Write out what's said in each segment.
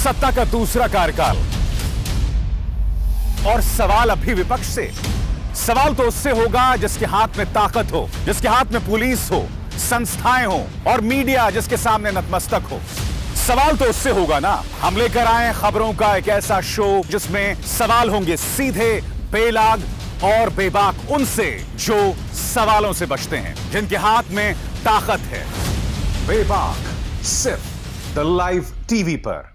सत्ता का दूसरा कार्यकाल। और सवाल अब भी विपक्ष से। सवाल तो उससे होगा जिसके हाथ में ताकत हो, जिसके हाथ में पुलिस हो, संस्थाएं हो और मीडिया जिसके सामने नतमस्तक हो। सवाल तो उससे होगा ना। हम लेकर आए खबरों का एक ऐसा शो जिसमें सवाल होंगे सीधे, बेलाग और बेबाक उनसे जो सवालों से बचते हैं, जिनके हाथ में ताकत है। बेबाक सिर्फ द लाइव टीवी पर।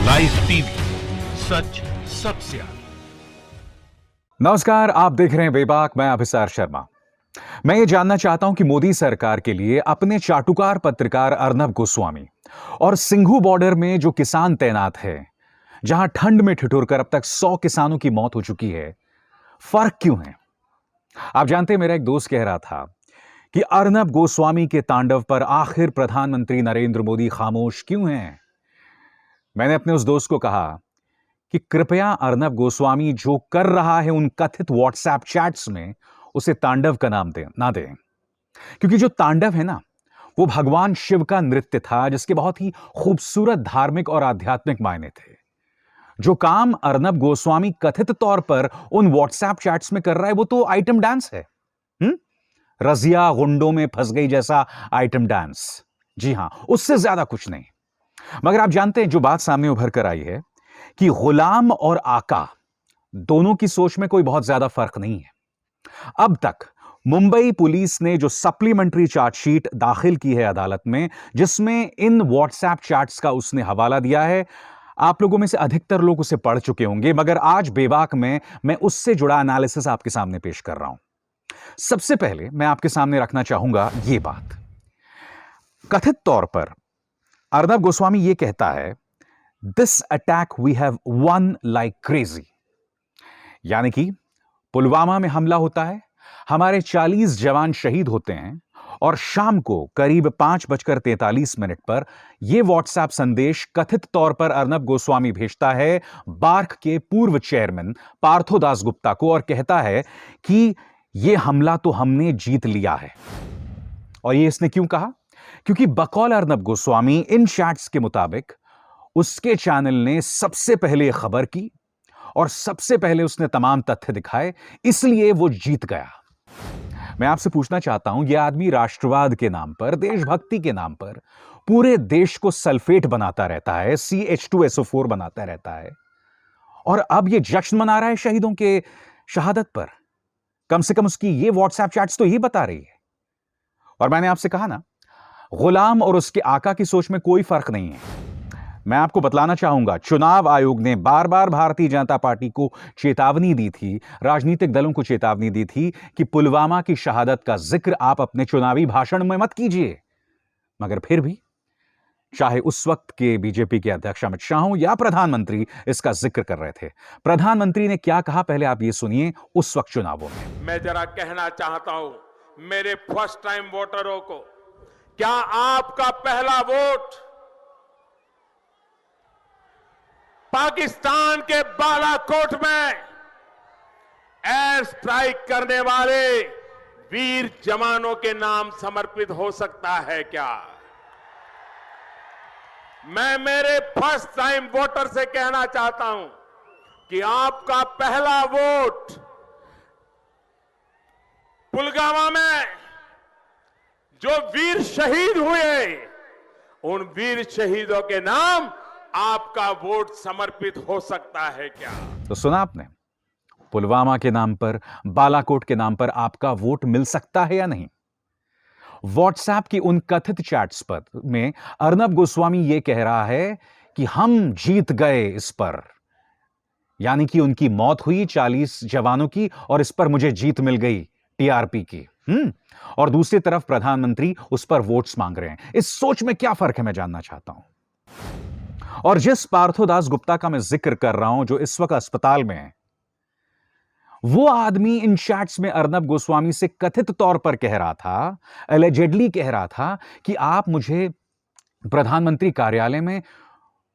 लाइव टीवी, सच सबसे आगे। नमस्कार, आप देख रहे हैं बेबाक। मैं अभिसार शर्मा। मैं ये जानना चाहता हूं कि मोदी सरकार के लिए अपने चाटुकार पत्रकार अर्नब गोस्वामी और सिंघू बॉर्डर में जो किसान तैनात है, जहां ठंड में ठिठुरकर अब तक 100 किसानों की मौत हो चुकी है, फर्क क्यों है? आप जानते हैं, मेरा एक दोस्त कह रहा था कि अर्नब गोस्वामी के तांडव पर आखिर प्रधानमंत्री नरेंद्र मोदी खामोश क्यों हैं? मैंने अपने उस दोस्त को कहा कि कृपया अर्नब गोस्वामी जो कर रहा है उन कथित व्हाट्सएप चैट्स में, उसे तांडव का नाम ना दें। क्योंकि जो तांडव है ना, वो भगवान शिव का नृत्य था, जिसके बहुत ही खूबसूरत धार्मिक और आध्यात्मिक मायने थे। जो काम अर्नब गोस्वामी कथित तौर पर उन व्हाट्सएप चैट्स में कर रहा है, वो तो आइटम डांस है। रजिया गुंडों में फंस गई जैसा आइटम डांस। जी हां, उससे ज्यादा कुछ नहीं। मगर आप जानते हैं, जो बात सामने उभर कर आई है कि गुलाम और आका दोनों की सोच में कोई बहुत ज्यादा फर्क नहीं है। अब तक मुंबई पुलिस ने जो सप्लीमेंट्री चार्जशीट दाखिल की है अदालत में, जिसमें इन व्हाट्सएप चैट्स का उसने हवाला दिया है, आप लोगों में से अधिकतर लोग उसे पढ़ चुके होंगे। मगर आज बेबाक में मैं उससे जुड़ा एनालिसिस आपके सामने पेश कर रहा हूं। सबसे पहले मैं आपके सामने रखना चाहूंगा यह बात। कथित तौर पर अर्नब गोस्वामी यह कहता है, this attack we have one like crazy. यानी कि पुलवामा में हमला होता है, हमारे 40 जवान शहीद होते हैं और शाम को करीब 5:43 पर यह व्हाट्सएप संदेश कथित तौर पर अर्नब गोस्वामी भेजता है बार्क के पूर्व चेयरमैन पार्थो दास गुप्ता को और कहता है कि यह हमला तो हमने जीत लिया है। और यह इसने क्यों कहा? क्योंकि बकौल अर्नब गोस्वामी इन चैट्स के मुताबिक उसके चैनल ने सबसे पहले खबर की और सबसे पहले उसने तमाम तथ्य दिखाए, इसलिए वो जीत गया। मैं आपसे पूछना चाहता हूं, यह आदमी राष्ट्रवाद के नाम पर, देशभक्ति के नाम पर पूरे देश को सल्फेट बनाता रहता है, CH2SO4 बनाता रहता है, और अब यह जश्न मना रहा है शहीदों के शहादत पर। कम से कम उसकी ये व्हाट्सएप चैट्स तो ये बता रही है। और मैंने आपसे कहा ना, गुलाम और उसके आका की सोच में कोई फर्क नहीं है। मैं आपको बतलाना चाहूंगा, चुनाव आयोग ने बार बार भारतीय जनता पार्टी को चेतावनी दी थी, राजनीतिक दलों को चेतावनी दी थी कि पुलवामा की शहादत का जिक्र आप अपने चुनावी भाषण में मत कीजिए। मगर फिर भी, चाहे उस वक्त के बीजेपी के अध्यक्ष अमित शाह हो या प्रधानमंत्री, इसका जिक्र कर रहे थे। प्रधानमंत्री ने क्या कहा, पहले आप ये सुनिए उस वक्त चुनावों में। मैं जरा कहना चाहता हूं मेरे फर्स्ट टाइम वोटरों को, क्या आपका पहला वोट पाकिस्तान के बालाकोट में एयर स्ट्राइक करने वाले वीर जवानों के नाम समर्पित हो सकता है क्या? मैं मेरे फर्स्ट टाइम वोटर से कहना चाहता हूं कि आपका पहला वोट पुलवामा में जो वीर शहीद हुए, उन वीर शहीदों के नाम आपका वोट समर्पित हो सकता है क्या? तो सुना आपने, पुलवामा के नाम पर, बालाकोट के नाम पर आपका वोट मिल सकता है या नहीं? व्हाट्सएप की उन कथित चैट्स पर में अर्नब गोस्वामी यह कह रहा है कि हम जीत गए इस पर, यानी कि उनकी मौत हुई 40 जवानों की और इस पर मुझे जीत मिल गई TRP की। और दूसरी तरफ प्रधानमंत्री उस पर वोट्स मांग रहे हैं। इस सोच में क्या फर्क है, मैं जानना चाहता हूं। और जिस पार्थो दास गुप्ता का मैं जिक्र कर रहा हूं, जो इस वक्त अस्पताल में है, वो आदमी इन चैट्स में अर्नब गोस्वामी से कथित तौर पर कह रहा था, एलिजेडली कह रहा था कि आप मुझे प्रधानमंत्री कार्यालय में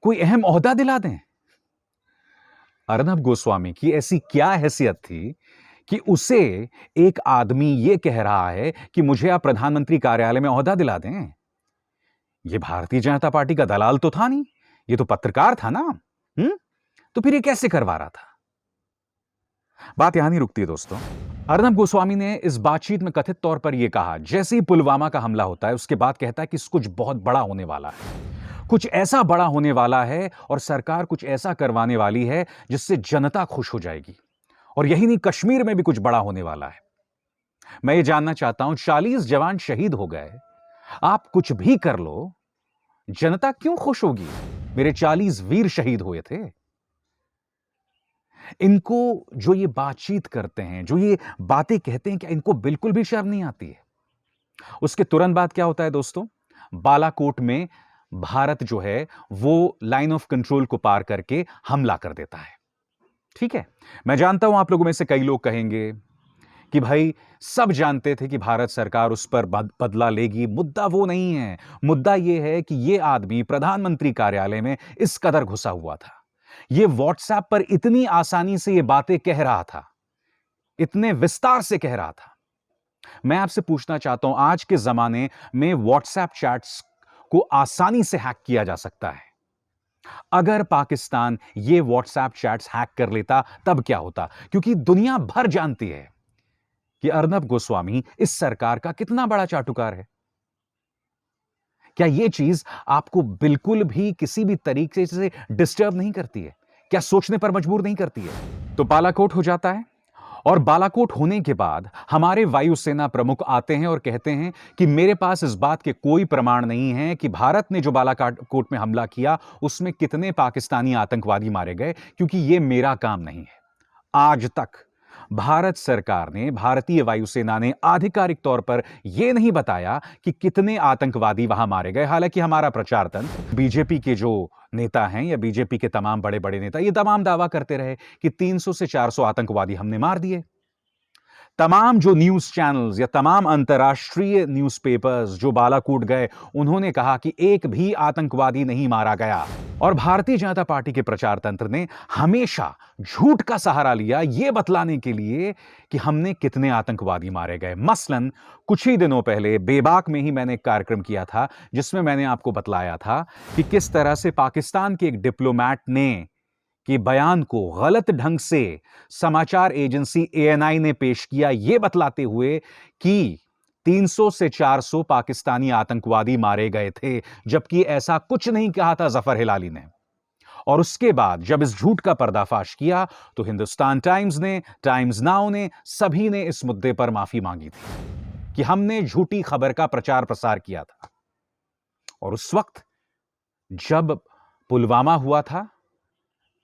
कोई अहम ओहदा दिला दें। अर्नब गोस्वामी की ऐसी क्या हैसियत थी कि उसे एक आदमी यह कह रहा है कि मुझे आप प्रधानमंत्री कार्यालय में ओहदा दिला दें? ये भारतीय जनता पार्टी का दलाल तो था नहीं, ये तो पत्रकार था ना। तो फिर ये कैसे करवा रहा था? बात यहां नहीं रुकती है दोस्तों। अर्नब गोस्वामी ने इस बातचीत में कथित तौर पर यह कहा, जैसे ही पुलवामा का हमला होता है उसके बाद कहता है कि कुछ बहुत बड़ा होने वाला है, कुछ ऐसा बड़ा होने वाला है और सरकार कुछ ऐसा करवाने वाली है जिससे जनता खुश हो जाएगी। और यही नहीं, कश्मीर में भी कुछ बड़ा होने वाला है। मैं ये जानना चाहता हूं, 40 जवान शहीद हो गए, आप कुछ भी कर लो, जनता क्यों खुश होगी? मेरे 40 वीर शहीद हुए थे। इनको जो ये बातचीत करते हैं, जो ये बातें कहते हैं, क्या इनको बिल्कुल भी शर्म नहीं आती है? उसके तुरंत बाद क्या होता है दोस्तों? बालाकोट में भारत जो है वो लाइन ऑफ कंट्रोल को पार करके हमला कर देता है। ठीक है, मैं जानता हूं आप लोगों में से कई लोग कहेंगे कि भाई सब जानते थे कि भारत सरकार उस पर बदला लेगी। मुद्दा वो नहीं है, मुद्दा यह है कि यह आदमी प्रधानमंत्री कार्यालय में इस कदर घुसा हुआ था, यह व्हाट्सएप पर इतनी आसानी से यह बातें कह रहा था, इतने विस्तार से कह रहा था। मैं आपसे पूछना चाहता हूं, आज के जमाने में व्हाट्सएप चैट्स को आसानी से हैक किया जा सकता है। अगर पाकिस्तान ये व्हाट्सएप चैट्स हैक कर लेता तब क्या होता? क्योंकि दुनिया भर जानती है कि अर्नब गोस्वामी इस सरकार का कितना बड़ा चाटुकार है। क्या यह चीज आपको बिल्कुल भी किसी भी तरीके से डिस्टर्ब नहीं करती है? क्या सोचने पर मजबूर नहीं करती है? तो बालाकोट हो जाता है, और बालाकोट होने के बाद हमारे वायुसेना प्रमुख आते हैं और कहते हैं कि मेरे पास इस बात के कोई प्रमाण नहीं है कि भारत ने जो बालाकोट में हमला किया उसमें कितने पाकिस्तानी आतंकवादी मारे गए, क्योंकि यह मेरा काम नहीं है। आज तक भारत सरकार ने, भारतीय वायुसेना ने आधिकारिक तौर पर यह नहीं बताया कि कितने आतंकवादी वहां मारे गए। हालांकि हमारा प्रचार तंत्र, बीजेपी के जो नेता हैं या बीजेपी के तमाम बड़े बड़े नेता ये तमाम दावा करते रहे कि 300 से 400 आतंकवादी हमने मार दिए। तमाम जो न्यूज चैनल्स या तमाम अंतर्राष्ट्रीय न्यूज़पेपर्स जो बालाकोट गए, उन्होंने कहा कि एक भी आतंकवादी नहीं मारा गया। और भारतीय जनता पार्टी के प्रचार तंत्र ने हमेशा झूठ का सहारा लिया यह बतलाने के लिए कि हमने कितने आतंकवादी मारे गए। मसलन कुछ ही दिनों पहले बेबाक में ही मैंने एक कार्यक्रम किया था जिसमें मैंने आपको बतलाया था कि किस तरह से पाकिस्तान के एक डिप्लोमैट ने कि बयान को गलत ढंग से समाचार एजेंसी ANI ने पेश किया, यह बतलाते हुए कि 300 से 400 पाकिस्तानी आतंकवादी मारे गए थे, जबकि ऐसा कुछ नहीं कहा था जफर हिलाली ने। और उसके बाद जब इस झूठ का पर्दाफाश किया तो हिंदुस्तान टाइम्स ने, टाइम्स नाउ ने, सभी ने इस मुद्दे पर माफी मांगी थी कि हमने झूठी खबर का प्रचार प्रसार किया था। और उस वक्त जब पुलवामा हुआ था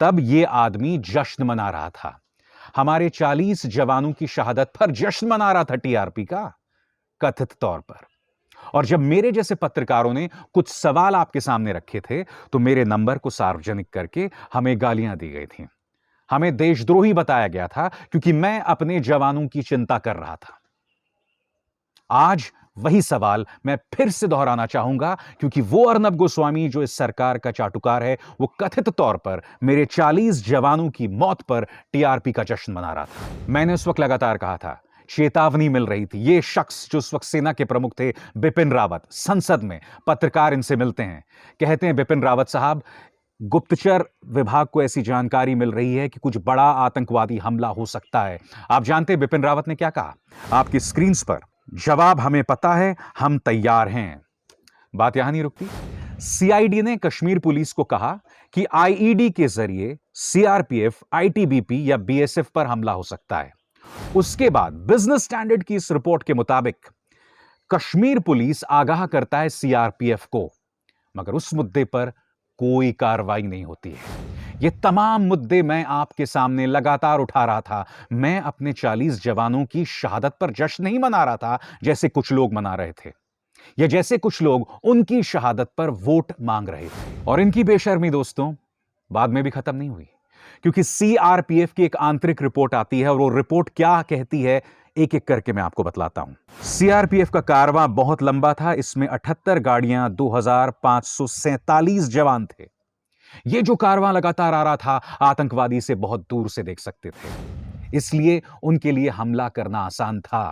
तब यह आदमी जश्न मना रहा था, हमारे 40 जवानों की शहादत पर जश्न मना रहा था TRP का कथित तौर पर। और जब मेरे जैसे पत्रकारों ने कुछ सवाल आपके सामने रखे थे तो मेरे नंबर को सार्वजनिक करके हमें गालियां दी गई थी, हमें देशद्रोही बताया गया था, क्योंकि मैं अपने जवानों की चिंता कर रहा था। आज वही सवाल मैं फिर से दोहराना चाहूंगा, क्योंकि वो अर्नब गोस्वामी जो इस सरकार का चाटुकार है, वो कथित तौर पर मेरे 40 जवानों की मौत पर TRP का जश्न मना रहा था। मैंने उस वक्त लगातार कहा था, चेतावनी मिल रही थी। ये शख्स जो उस वक्त सेना के प्रमुख थे, बिपिन रावत, संसद में पत्रकार इनसे मिलते हैं, कहते हैं बिपिन रावत साहब, गुप्तचर विभाग को ऐसी जानकारी मिल रही है कि कुछ बड़ा आतंकवादी हमला हो सकता है। आप जानते हैं बिपिन रावत ने क्या कहा? आपकी स्क्रीन पर जवाब हमें पता है, हम तैयार हैं। बात यहां नहीं रुकती। CID ने कश्मीर पुलिस को कहा कि IED के जरिए CRPF, ITBP या BSF पर हमला हो सकता है। उसके बाद बिजनेस स्टैंडर्ड की इस रिपोर्ट के मुताबिक कश्मीर पुलिस आगाह करता है CRPF को, मगर उस मुद्दे पर कोई कार्रवाई नहीं होती है। ये तमाम मुद्दे मैं आपके सामने लगातार उठा रहा था। मैं अपने 40 जवानों की शहादत पर जश्न नहीं मना रहा था जैसे कुछ लोग मना रहे थे, या जैसे कुछ लोग उनकी शहादत पर वोट मांग रहे थे। और इनकी बेशर्मी दोस्तों बाद में भी खत्म नहीं हुई, क्योंकि CRPF की एक आंतरिक रिपोर्ट आती है और वो रिपोर्ट क्या कहती है एक एक करके मैं आपको बतलाता हूं। CRPF का कारवां बहुत लंबा था, इसमें 78 गाड़ियां, 2547 जवान थे। ये जो कारवां लगातार आ रहा था, आतंकवादी से बहुत दूर से देख सकते थे, इसलिए उनके लिए हमला करना आसान था।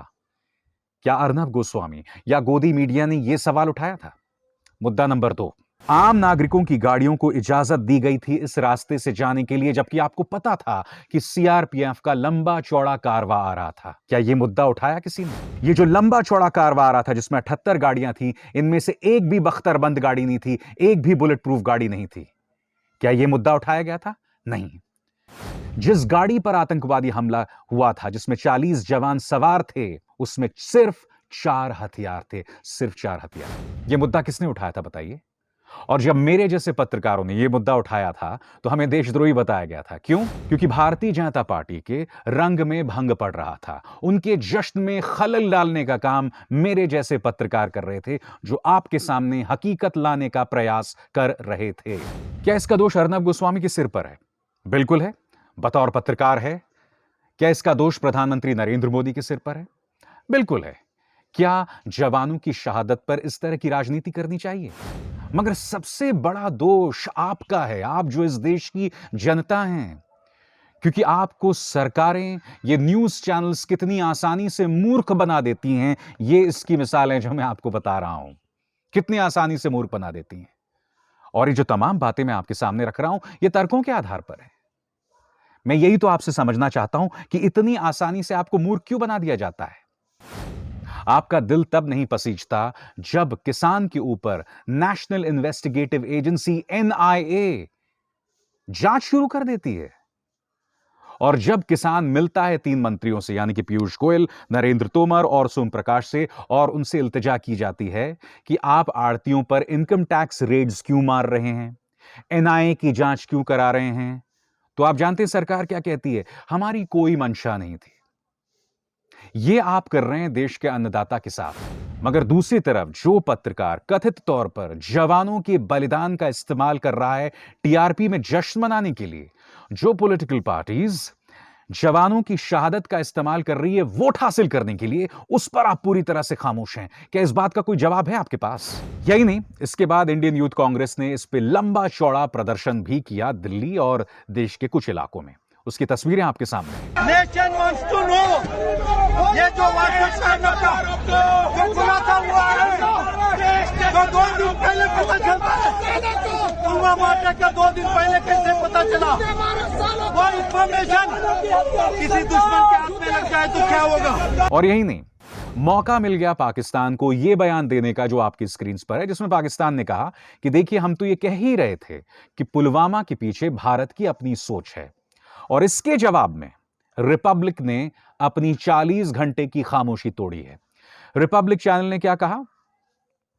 क्या अर्नब गोस्वामी या गोदी मीडिया ने यह सवाल उठाया था? मुद्दा नंबर 2, आम नागरिकों की गाड़ियों को इजाजत दी गई थी इस रास्ते से जाने के लिए, जबकि आपको पता था कि सीआरपीएफ का लंबा चौड़ा कारवा आ रहा था। क्या यह मुद्दा उठाया किसी ने? ये जो लंबा चौड़ा कारवा आ रहा था, जिसमें 78 गाड़ियां थी, इनमें से एक भी बख्तरबंद गाड़ी नहीं थी, एक भी बुलेट प्रूफ गाड़ी नहीं थी। क्या यह मुद्दा उठाया गया था? नहीं। जिस गाड़ी पर आतंकवादी हमला हुआ था, जिसमें 40 जवान सवार थे, उसमें सिर्फ 4 हथियार थे, सिर्फ 4 हथियार। यह मुद्दा किसने उठाया था बताइए? और जब मेरे जैसे पत्रकारों ने यह मुद्दा उठाया था तो हमें देशद्रोही बताया गया था। क्यों? क्योंकि भारतीय जनता पार्टी के रंग में भंग पड़ रहा था। उनके जश्न में खलल डालने का काम मेरे जैसे पत्रकार कर रहे थे, जो आपके सामने हकीकत लाने का प्रयास कर रहे थे। क्या इसका दोष अर्नब गोस्वामी के सिर पर है? बिल्कुल है, बतौर पत्रकार है। क्या इसका दोष प्रधानमंत्री नरेंद्र मोदी के सिर पर है? बिल्कुल है। क्या जवानों की शहादत पर इस तरह की राजनीति करनी चाहिए? मगर सबसे बड़ा दोष आपका है, आप जो इस देश की जनता हैं, क्योंकि आपको सरकारें, ये न्यूज चैनल्स कितनी आसानी से मूर्ख बना देती हैं, ये इसकी मिसाल है जो मैं आपको बता रहा हूं। कितनी आसानी से मूर्ख बना देती हैं। और ये जो तमाम बातें मैं आपके सामने रख रहा हूं, ये तर्कों के आधार पर है। मैं यही तो आपसे समझना चाहता हूं कि इतनी आसानी से आपको मूर्ख क्यों बना दिया जाता है। आपका दिल तब नहीं पसीजता जब किसान के ऊपर नेशनल इन्वेस्टिगेटिव एजेंसी एनआईए जांच शुरू कर देती है, और जब किसान मिलता है 3 मंत्रियों से, यानी कि पीयूष गोयल, नरेंद्र तोमर और सोम प्रकाश से, और उनसे इल्तिजा की जाती है कि आप आड़तियों पर इनकम टैक्स रेड्स क्यों मार रहे हैं, एनआईए की जांच क्यों करा रहे हैं, तो आप जानते हैं सरकार क्या कहती है? हमारी कोई मंशा नहीं थी। यह आप कर रहे हैं देश के अन्नदाता के साथ। मगर दूसरी तरफ जो पत्रकार कथित तौर पर जवानों के बलिदान का इस्तेमाल कर रहा है टीआरपी में जश्न मनाने के लिए, जो पॉलिटिकल पार्टीज जवानों की शहादत का इस्तेमाल कर रही है वोट हासिल करने के लिए, उस पर आप पूरी तरह से खामोश हैं। क्या इस बात का कोई जवाब है आपके पास? यही नहीं, इसके बाद इंडियन यूथ कांग्रेस ने इस पे लंबा चौड़ा प्रदर्शन भी किया दिल्ली और देश के कुछ इलाकों में। उसकी तस्वीरें आपके सामने। नेशन वांट्स टू नो, ये जो वाट्सएप का खुला था हुआ है, तो 2 दिन पहले पता चलता है, पुलवामा अटैक का 2 दिन पहले कैसे पता चला? वो इंफॉर्मेशन किसी दुश्मन के हाथ में लग जाए तो क्या होगा? और यही नहीं, मौका मिल गया पाकिस्तान को यह बयान देने का जो आपकी स्क्रीन पर है, जिसमें पाकिस्तान ने कहा कि देखिए, हम तो ये कह ही रहे थे कि पुलवामा के पीछे भारत की अपनी सोच है। और इसके जवाब में रिपब्लिक ने अपनी 40 घंटे की खामोशी तोड़ी है। रिपब्लिक चैनल ने क्या कहा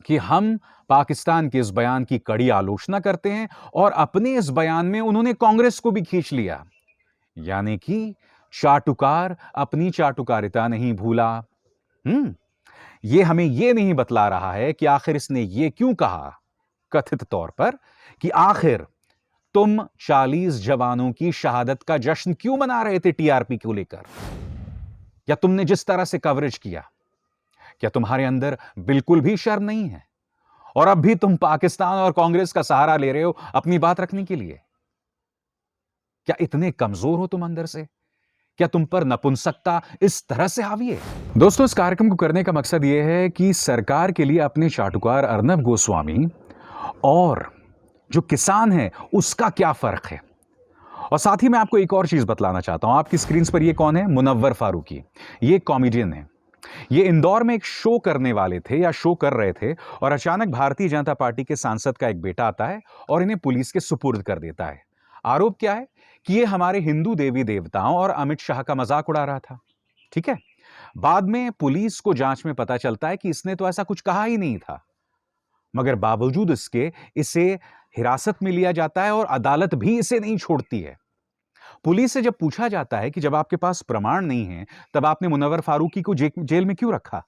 कि हम पाकिस्तान के इस बयान की कड़ी आलोचना करते हैं, और अपने इस बयान में उन्होंने कांग्रेस को भी खींच लिया। यानी कि चाटुकार अपनी चाटुकारिता नहीं भूला। यह हमें यह नहीं बतला रहा है कि आखिर इसने यह क्यों कहा कथित तौर पर कि आखिर तुम 40 जवानों की शहादत का जश्न क्यों मना रहे थे टीआरपी को लेकर, या तुमने जिस तरह से कवरेज किया, क्या तुम्हारे अंदर बिल्कुल भी शर्म नहीं है? और अब भी तुम पाकिस्तान और कांग्रेस का सहारा ले रहे हो अपनी बात रखने के लिए। क्या इतने कमजोर हो तुम अंदर से? क्या तुम पर नपुंसकता इस तरह से हावी है? दोस्तों, इस कार्यक्रम को करने का मकसद यह है कि सरकार के लिए अपने चाटुकार अर्नब गोस्वामी और जो किसान है उसका क्या फर्क है। और साथ ही मैं आपको एक और चीज बतलाना चाहता हूं। आपकी स्क्रीन पर ये कौन है? मुनव्वर फारूकी। ये कॉमेडियन है। ये इंदौर में एक शो करने वाले थे या शो कर रहे थे, और अचानक भारतीय जनता पार्टी के सांसद का एक बेटा आता है और इन्हें पुलिस के सुपुर्द कर देता है। आरोप क्या है कि ये हमारे हिंदू देवी देवताओं और अमित शाह का मजाक उड़ा रहा था। ठीक है, बाद में पुलिस को जांच में पता चलता है कि इसने तो ऐसा कुछ कहा ही नहीं था, मगर बावजूद इसके इसे हिरासत में लिया जाता है और अदालत भी इसे नहीं छोड़ती है। पुलिस से जब पूछा जाता है कि जब आपके पास प्रमाण नहीं है तब आपने मुनव्वर फारूकी को जेल में क्यों रखा,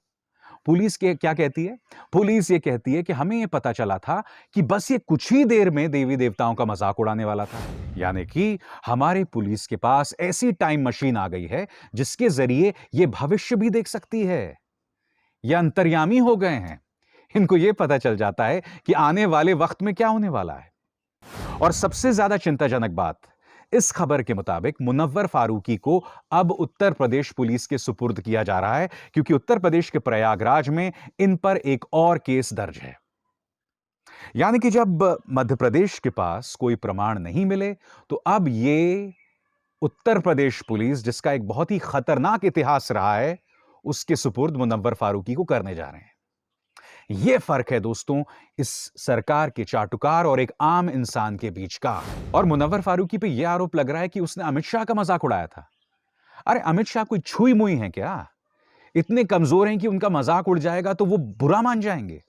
पुलिस क्या कहती है? पुलिस ये कहती है कि हमें ये पता चला था कि बस ये कुछ ही देर में देवी देवताओं का मजाक उड़ाने वाला था। यानी कि हमारे पुलिस के पास ऐसी टाइम मशीन आ गई है जिसके जरिए ये भविष्य भी देख सकती है। ये अंतर्यामी हो गए हैं। इनको यह पता चल जाता है कि आने वाले वक्त में क्या होने वाला है। और सबसे ज्यादा चिंताजनक बात, इस खबर के मुताबिक मुनव्वर फारूकी को अब उत्तर प्रदेश पुलिस के सुपुर्द किया जा रहा है, क्योंकि उत्तर प्रदेश के प्रयागराज में इन पर एक और केस दर्ज है। यानी कि जब मध्य प्रदेश के पास कोई प्रमाण नहीं मिले तो अब ये उत्तर प्रदेश पुलिस, जिसका एक बहुत ही खतरनाक इतिहास रहा है, उसके सुपुर्द मुनव्वर फारूकी को करने जा रहे हैं। यह फर्क है दोस्तों इस सरकार के चाटुकार और एक आम इंसान के बीच का। और मुनव्वर फारूकी पे यह आरोप लग रहा है कि उसने अमित शाह का मजाक उड़ाया था। अरे अमित शाह कोई छुई मुई है क्या? इतने कमजोर हैं कि उनका मजाक उड़ जाएगा तो वो बुरा मान जाएंगे।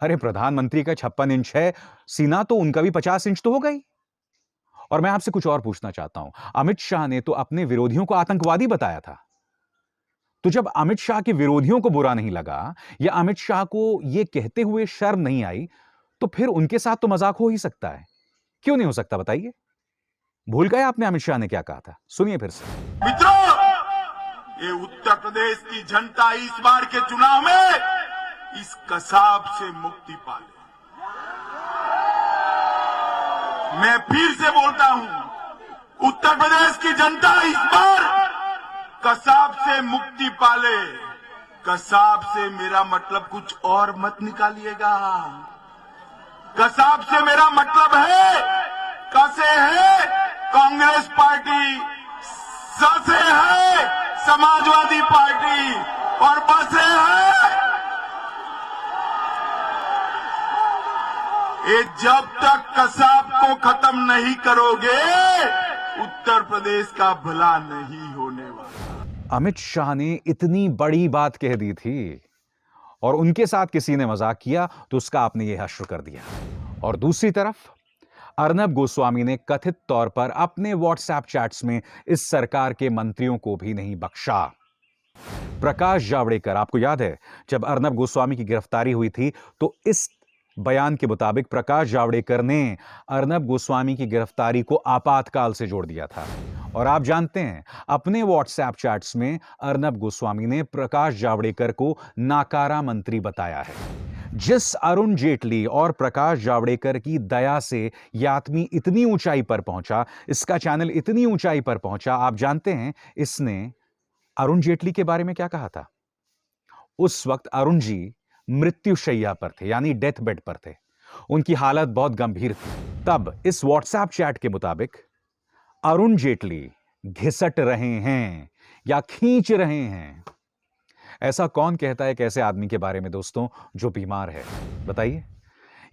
अरे प्रधानमंत्री का 56 इंच है सीना, तो उनका भी 50 इंच तो हो गई। और मैं आपसे कुछ और पूछना चाहता हूं। अमित शाह ने तो अपने विरोधियों को आतंकवादी बताया था। तो जब अमित शाह के विरोधियों को बुरा नहीं लगा या अमित शाह को यह कहते हुए शर्म नहीं आई, तो फिर उनके साथ तो मजाक हो ही सकता है। क्यों नहीं हो सकता बताइए? भूल गए आपने अमित शाह ने क्या कहा था? सुनिए फिर से। मित्रों, ये उत्तर प्रदेश की जनता इस बार के चुनाव में इस कसाब से मुक्ति पाले। मैं फिर से बोलता हूं, उत्तर प्रदेश की जनता इस बार कसाब से मुक्ति पाले। कसाब से मेरा मतलब कुछ और मत निकालिएगा। कसाब से मेरा मतलब है, कसे है कांग्रेस पार्टी, ससे है समाजवादी पार्टी और बसे है ये। जब तक कसाब को खत्म नहीं करोगे उत्तर प्रदेश का भला नहीं होने वाला। अमित शाह ने इतनी बड़ी बात कह दी थी और उनके साथ किसी ने मजाक किया तो उसका आपने यह हश्र कर दिया। और दूसरी तरफ अर्नब गोस्वामी ने कथित तौर पर अपने व्हाट्सएप चैट्स में इस सरकार के मंत्रियों को भी नहीं बख्शा। प्रकाश जावड़ेकर, आपको याद है जब अर्नब गोस्वामी की गिरफ्तारी हुई थी तो इस बयान के मुताबिक प्रकाश जावड़ेकर ने अर्नब गोस्वामी की गिरफ्तारी को आपातकाल से जोड़ दिया था। और आप जानते हैं अपने व्हाट्सएप चैट्स में अर्नब गोस्वामी ने प्रकाश जावड़ेकर को नाकारा मंत्री बताया है। जिस अरुण जेटली और प्रकाश जावड़ेकर की दया से यह आदमी इतनी ऊंचाई पर पहुंचा, इसका चैनल इतनी ऊंचाई पर पहुंचा, आप जानते हैं इसने अरुण जेटली के बारे में क्या कहा था? उस वक्त अरुण जी मृत्युशैया पर थे, यानी डेथ बेड पर थे। उनकी हालत बहुत गंभीर थी। तब इस व्हाट्सएप चैट के मुताबिक अरुण जेटली घिसट रहे हैं या खींच रहे हैं। ऐसा कौन कहता है कैसे आदमी के बारे में दोस्तों जो बीमार है? बताइए।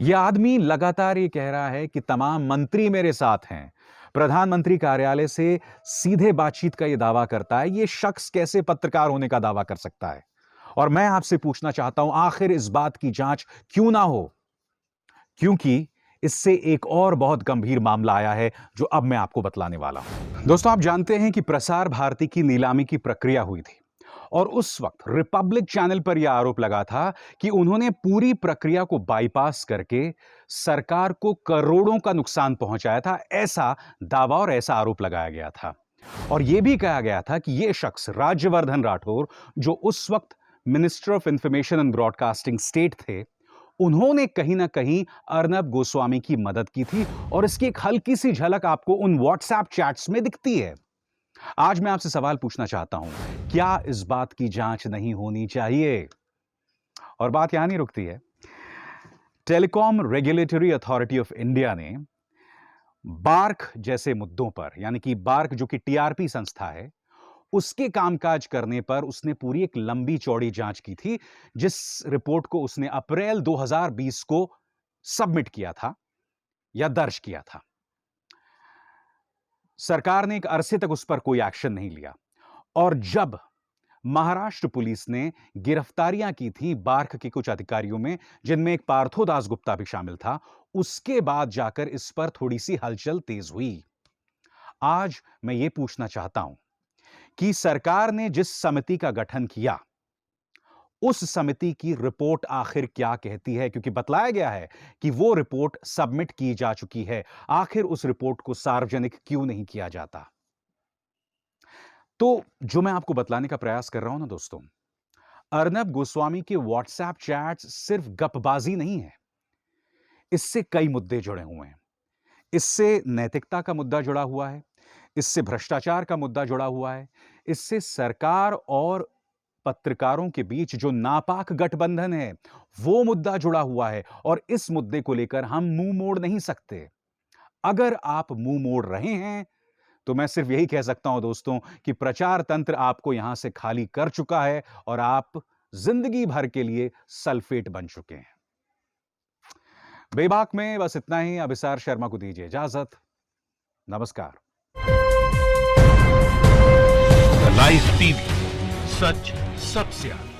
यह आदमी लगातार ये कह रहा है कि तमाम मंत्री मेरे साथ हैं। प्रधानमंत्री कार्यालय से सीधे बातचीत का यह दावा करता है। यह शख्स कैसे पत्रकार होने का दावा कर सकता है? और मैं आपसे पूछना चाहता हूं, आखिर इस बात की जांच क्यों ना हो? क्योंकि इससे एक और बहुत गंभीर मामला आया है जो अब मैं आपको बतलाने वाला हूं। दोस्तों, आप जानते हैं कि प्रसार भारती की नीलामी की प्रक्रिया हुई थी और उस वक्त रिपब्लिक चैनल पर यह आरोप लगा था कि उन्होंने पूरी प्रक्रिया को बाईपास करके सरकार को करोड़ों का नुकसान पहुंचाया था। ऐसा दावा और ऐसा आरोप लगाया गया था। और यह भी कहा गया था कि यह शख्स राज्यवर्धन राठौर, जो उस वक्त minister of information and broadcasting state थे, उन्होंने कहीं ना कहीं अर्नब गोस्वामी की मदद की थी। और इसकी एक हल्की सी झलक आपको उन व्हाट्सएप चैट्स में दिखती है। आज मैं आपसे सवाल पूछना चाहता हूं, क्या इस बात की जांच नहीं होनी चाहिए? और बात यहां नहीं रुकती है। Telecom regulatory authority of India ने बार्क जैसे मुद्दों पर, यानी कि बार्क जो कि टीआरपी संस्था है, उसके कामकाज करने पर उसने पूरी एक लंबी चौड़ी जांच की थी, जिस रिपोर्ट को उसने अप्रैल 2020 को सबमिट किया था या दर्ज किया था। सरकार ने एक अरसे तक उस पर कोई एक्शन नहीं लिया। और जब महाराष्ट्र पुलिस ने गिरफ्तारियां की थी बार्क के कुछ अधिकारियों में, जिनमें एक पार्थो दासगुप्ता भी शामिल था, उसके बाद जाकर इस पर थोड़ी सी हलचल तेज हुई। आज मैं यह पूछना चाहता हूं कि सरकार ने जिस समिति का गठन किया, उस समिति की रिपोर्ट आखिर क्या कहती है? क्योंकि बतलाया गया है कि वो रिपोर्ट सबमिट की जा चुकी है। आखिर उस रिपोर्ट को सार्वजनिक क्यों नहीं किया जाता? तो जो मैं आपको बतलाने का प्रयास कर रहा हूं ना दोस्तों, अर्नब गोस्वामी के व्हाट्सएप चैट्स सिर्फ गपबाजी नहीं है। इससे कई मुद्दे जुड़े हुए हैं। इससे नैतिकता का मुद्दा जुड़ा हुआ है, इससे भ्रष्टाचार का मुद्दा जुड़ा हुआ है, इससे सरकार और पत्रकारों के बीच जो नापाक गठबंधन है वो मुद्दा जुड़ा हुआ है और इस मुद्दे को लेकर हम मुंह मोड़ नहीं सकते। अगर आप मुंह मोड़ रहे हैं तो मैं सिर्फ यही कह सकता हूं दोस्तों कि प्रचार तंत्र आपको यहां से खाली कर चुका है और आप जिंदगी भर के लिए सल्फेट बन चुके हैं। बेबाक में बस इतना ही। अभिसार शर्मा को दीजिए इजाजत। नमस्कार। लाइव टीवी, सच सबसे आगे।